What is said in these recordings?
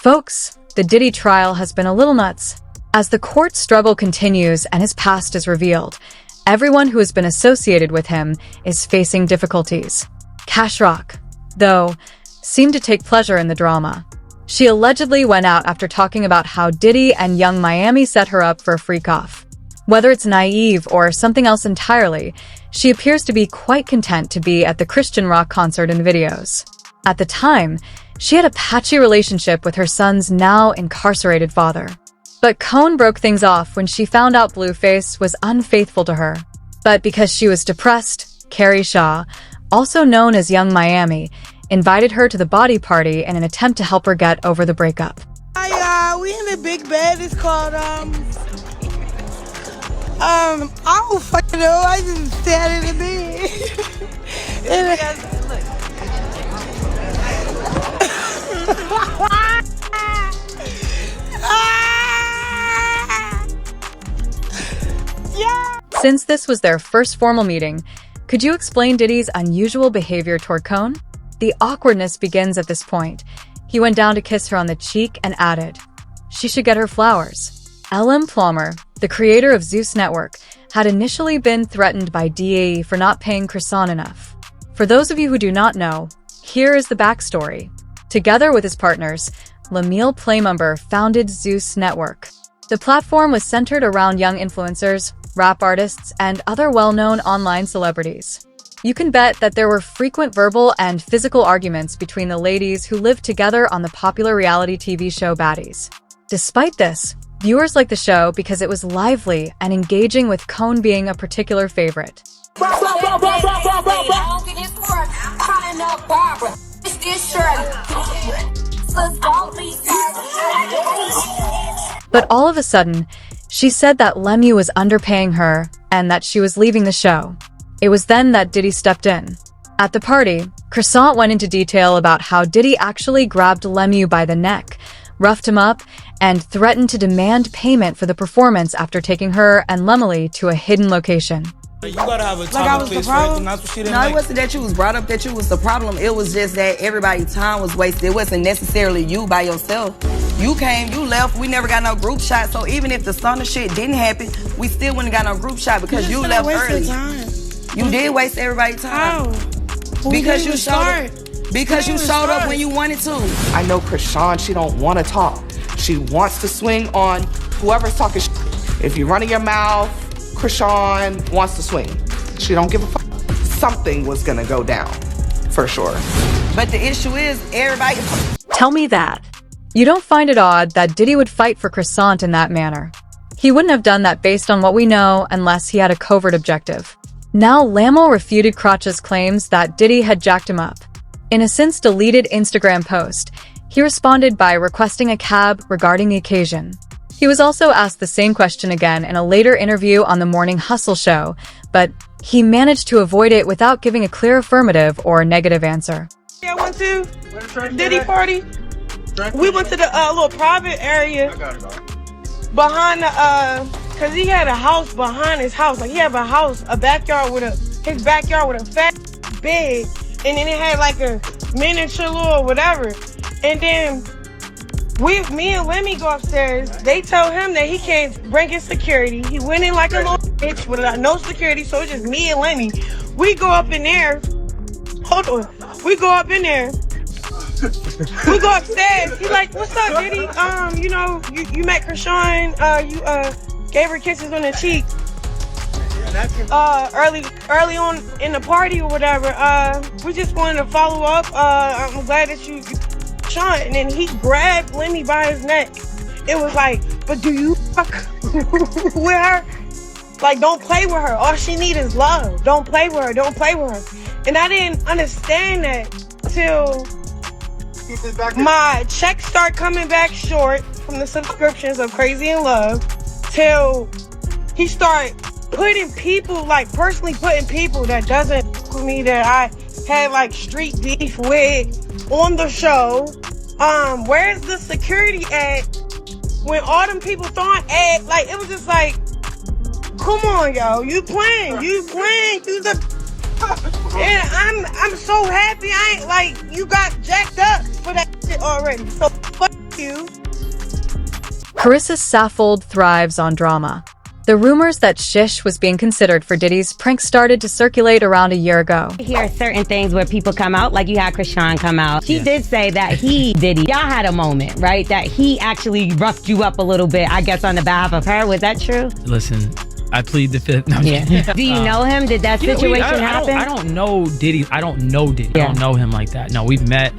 Folks, the Diddy trial has been a little nuts. As the court struggle continues and his past is revealed, everyone who has been associated with him is facing difficulties. Cash Rock, though, seemed to take pleasure in the drama. She allegedly went out after talking about how Diddy and Young Miami set her up for a freak-off. Whether it's naive or something else entirely, she appears to be quite content to be at the Christian rock concert in videos. At the time, she had a patchy relationship with her son's now incarcerated father. But Cohn broke things off when she found out Blueface was unfaithful to her. But because she was depressed, Carrie Shaw, also known as Young Miami, invited her to the body party in an attempt to help her get over the breakup. We in a big bed. It's called, I don't fucking know. I just sat in the bed. Since this was their first formal meeting, could you explain Diddy's unusual behavior toward Cohn? The awkwardness begins at this point. He went down to kiss her on the cheek and added, she should get her flowers. LM Plummer, the creator of Zeus Network, had initially been threatened by DAE for not paying Chrisean enough. For those of you who do not know, here is the backstory. Together with his partners, Lemuel Playmumber founded Zeus Network. The platform was centered around young influencers, rap artists, and other well-known online celebrities. You can bet that there were frequent verbal and physical arguments between the ladies who lived together on the popular reality TV show Baddies. Despite this, viewers liked the show because it was lively and engaging, with Cohn being a particular favorite. But all of a sudden, she said that Lemu was underpaying her and that she was leaving the show. It was then that Diddy stepped in. At the party, Chrisean went into detail about how Diddy actually grabbed Lemu by the neck, roughed him up, and threatened to demand payment for the performance after taking her and Lemily to a hidden location. You gotta have a time and place for everything. That's what she didn't like. It wasn't that you was brought up that you was the problem. It was just that everybody's time was wasted. It wasn't necessarily you by yourself. You came, you left, we never got no group shot. So even if the Stunner shit didn't happen, we still wouldn't got no group shot because you left early. You did waste everybody's time. How? Because you showed up when you wanted to. I know Chrisean, she don't want to talk. She wants to swing on whoever's talking shit. If you're running your mouth, Chrisean wants to swing. She don't give a fuck. Something was gonna go down, for sure. But the issue is, everybody... Tell me that. You don't find it odd that Diddy would fight for Chrisean in that manner? He wouldn't have done that based on what we know unless he had a covert objective. Now, Lamo refuted Crotch's claims that Diddy had jacked him up. In a since-deleted Instagram post, he responded by requesting a cab regarding the occasion. He was also asked the same question again in a later interview on the Morning Hustle show, but he managed to avoid it without giving a clear affirmative or negative answer. I went to Diddy party. We went to the little private area behind the, cause he had a house behind his house. Like he had a backyard with his backyard with a fat bed, and then it had like a miniature little whatever. And then me and Lemmy go upstairs. They tell him that he can't bring his security. He went in like a little bitch with no security, so it's just me and Lemmy. We go up in there. Hold on. We go up in there. We go upstairs. He's like, "What's up, Diddy? You know, you met Chrisean. You gave her kisses on the cheek. Early on in the party or whatever. We just wanted to follow up. I'm glad that you Sean." And then he grabbed Lemmy by his neck. It was like, "But do you fuck with her? Like, don't play with her. All she needs is love. Don't play with her. Don't play with her." And I didn't understand that till my checks start coming back short from the subscriptions of Crazy in Love, till he started putting people, like personally putting people that doesn't with me, that I had like street beef with on the show. Where's the security at when all them people thought at, like, it was just like, come on, yo, you playing, you the. And I'm so happy I ain't, like, you got jacked up for that shit already. So fuck Thank you. Carissa's Saffold thrives on drama. The rumors that Shish was being considered for Diddy's prank started to circulate around a year ago. I hear certain things where people come out, like you had Chrisean come out. She did say that Diddy, y'all had a moment, right? That he actually roughed you up a little bit, I guess, on the behalf of her. Was that true? Listen, I plead the fifth. No, Do you know him? Did that situation happen? I don't know Diddy. I don't know Diddy. Yeah. I don't know him like that. No, we've met.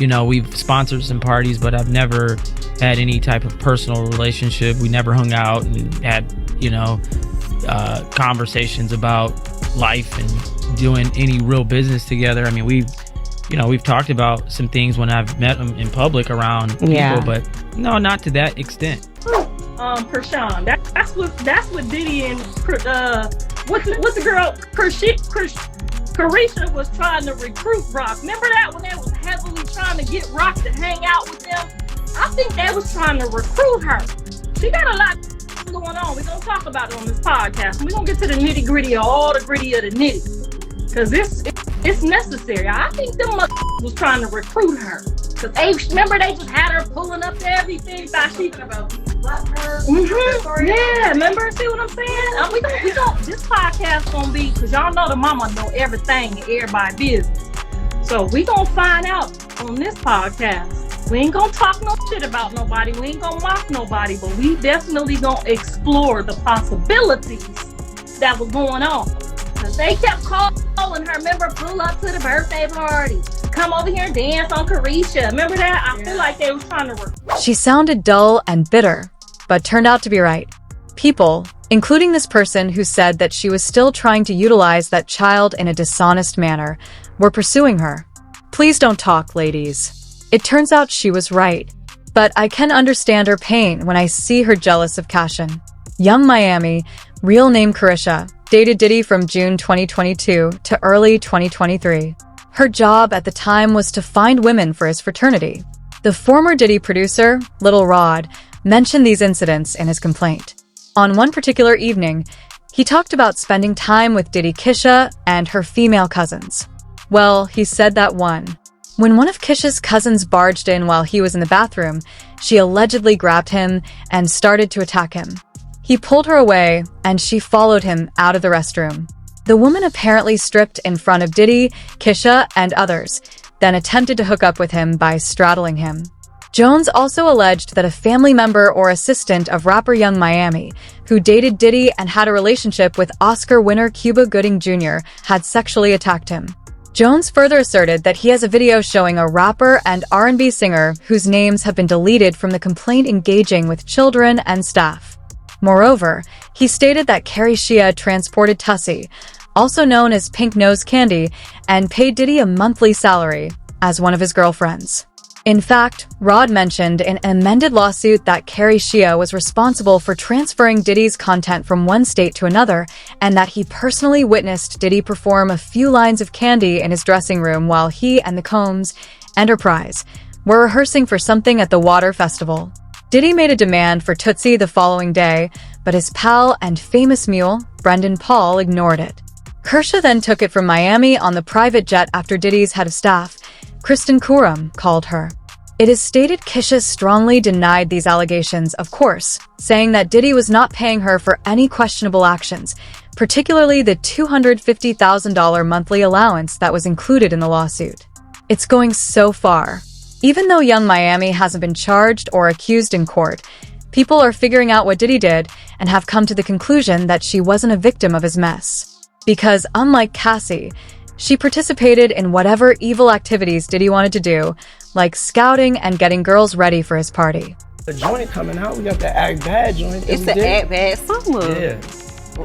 We've sponsored some parties, but I've never had any type of personal relationship. We never hung out and had, conversations about life and doing any real business together. I mean, we've talked about some things when I've met him in public around people, but no, not to that extent. Chrisean, that's what Diddy and what's the girl Carisha was trying to recruit Rock. Remember that when they was heavily trying to get Rock to hang out with them? I think they was trying to recruit her. She got a lot going on. We're gonna talk about it on this podcast. We're gonna get to the nitty gritty of all the gritty of the nitty, because it's necessary. I think them was trying to recruit her. Cause remember they just had her pulling up to everything. Thought she about her. Yeah, remember? See what I'm saying? We don't. This podcast gonna be, cause y'all know the mama know everything and everybody business. So we gonna find out on this podcast. We ain't gonna talk no shit about nobody. We ain't gonna mock nobody, but we definitely gonna explore the possibilities that was going on. Cause they kept calling her. Remember, pull up to the birthday party. Come over here and dance on Carisha. Remember that? I feel like they was trying to work. She sounded dull and bitter, but turned out to be right. People, including this person who said that she was still trying to utilize that child in a dishonest manner, were pursuing her. Please don't talk, ladies. It turns out she was right. But I can understand her pain when I see her jealous of Chrisean. Young Miami, real name Carisha, dated Diddy from June 2022 to early 2023. Her job at the time was to find women for his fraternity. The former Diddy producer, Little Rod, mentioned these incidents in his complaint. On one particular evening, he talked about spending time with Diddy Kisha and her female cousins. Well, he said that when one of Kisha's cousins barged in while he was in the bathroom, she allegedly grabbed him and started to attack him. He pulled her away, and she followed him out of the restroom. The woman apparently stripped in front of Diddy, Kisha, and others, then attempted to hook up with him by straddling him. Jones also alleged that a family member or assistant of rapper Young Miami, who dated Diddy and had a relationship with Oscar winner Cuba Gooding Jr., had sexually attacked him. Jones further asserted that he has a video showing a rapper and R&B singer whose names have been deleted from the complaint engaging with children and staff. Moreover, he stated that Chrisean transported Tussie, also known as Pink Nose Candy, and paid Diddy a monthly salary as one of his girlfriends. In fact, Rod mentioned in an amended lawsuit that Chrisean was responsible for transferring Diddy's content from one state to another, and that he personally witnessed Diddy perform a few lines of Candy in his dressing room while he and the Combs Enterprise were rehearsing for something at the Water Festival. Diddy made a demand for Tootsie the following day, but his pal and famous mule, Brendan Paul, ignored it. Chrisean then took it from Miami on the private jet after Diddy's head of staff, Kristen Kurum, called her. It is stated Kisha strongly denied these allegations, of course, saying that Diddy was not paying her for any questionable actions, particularly the $250,000 monthly allowance that was included in the lawsuit. It's going so far. Even though Young Miami hasn't been charged or accused in court, people are figuring out what Diddy did and have come to the conclusion that she wasn't a victim of his mess. Because unlike Cassie, she participated in whatever evil activities Diddy wanted to do, like scouting and getting girls ready for his party. The joint coming out, we got the Act Bad joint. It's the Act Bad summer. Yeah.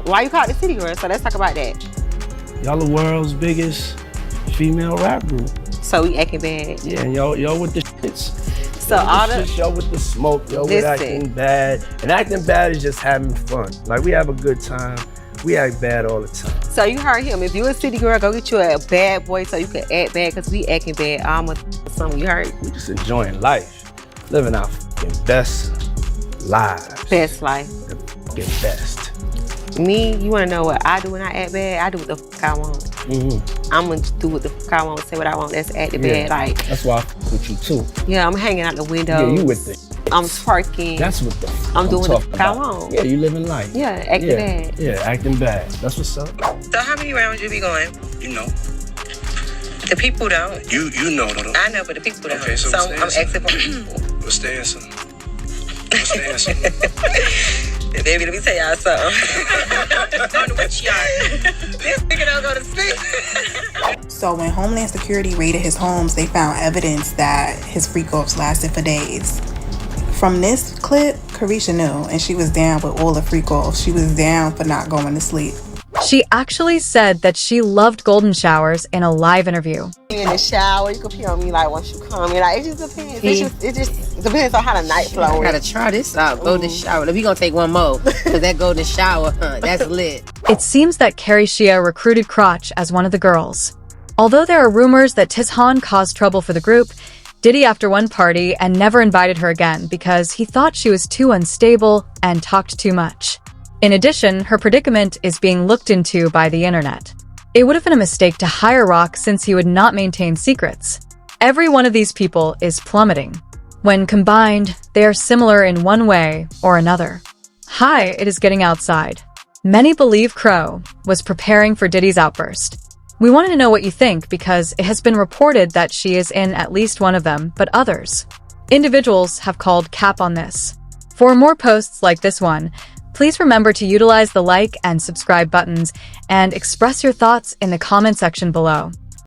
Why you call it the City Girl? So let's talk about that. Y'all the world's biggest female rap group. So we acting bad. Yeah, and y'all with the shits. So all the shits, y'all with the smoke, y'all with acting bad. And acting bad is just having fun. Like, we have a good time. We act bad all the time. So you heard him. If you a city girl, go get you a bad boy so you can act bad, because we acting bad. I'm a something. You heard? We just enjoying life. Living our fucking best lives. Best life. The fucking best. Me, you want to know what I do when I act bad? I do what the fuck I want. I'm going to do what the fuck I want, say what I want. That's acting bad. Like, that's why with you too. Yeah, I'm hanging out the window. Yeah, you with the. I'm twerking. That's what the. I'm doing talking the I about. want. Yeah, you living life. Yeah, acting bad. Yeah, acting bad. That's what's up. So how many rounds you be going? You know. The people don't. You know. I know, but the people don't. Okay, so I'm asking for people. What's the answer? What's the answer? Baby, let me tell y'all something. On which yard? This nigga don't go to sleep. So when Homeland Security raided his homes, they found evidence that his freak-offs lasted for days. From this clip, Chrisean knew, and she was down with all the freak-offs. She was down for not going to sleep. She actually said that she loved golden showers in a live interview. In the shower, you can pee on me like once you come in. Like, it just depends. It just depends on how the night flow. I gotta try this out. Golden shower. We gonna take one more. Cause that golden shower, that's lit. It seems that Chrisean recruited Crotch as one of the girls. Although there are rumors that Tishan caused trouble for the group, Diddy after one party and never invited her again because he thought she was too unstable and talked too much. In addition, her predicament is being looked into by the internet. It would have been a mistake to hire Rock since he would not maintain secrets. Every one of these people is plummeting. When combined, they are similar in one way or another. Hi, it is getting outside. Many believe Crow was preparing for Diddy's outburst. We wanted to know what you think because it has been reported that she is in at least one of them, but others. Individuals have called cap on this. For more posts like this one, please remember to utilize the like and subscribe buttons and express your thoughts in the comment section below.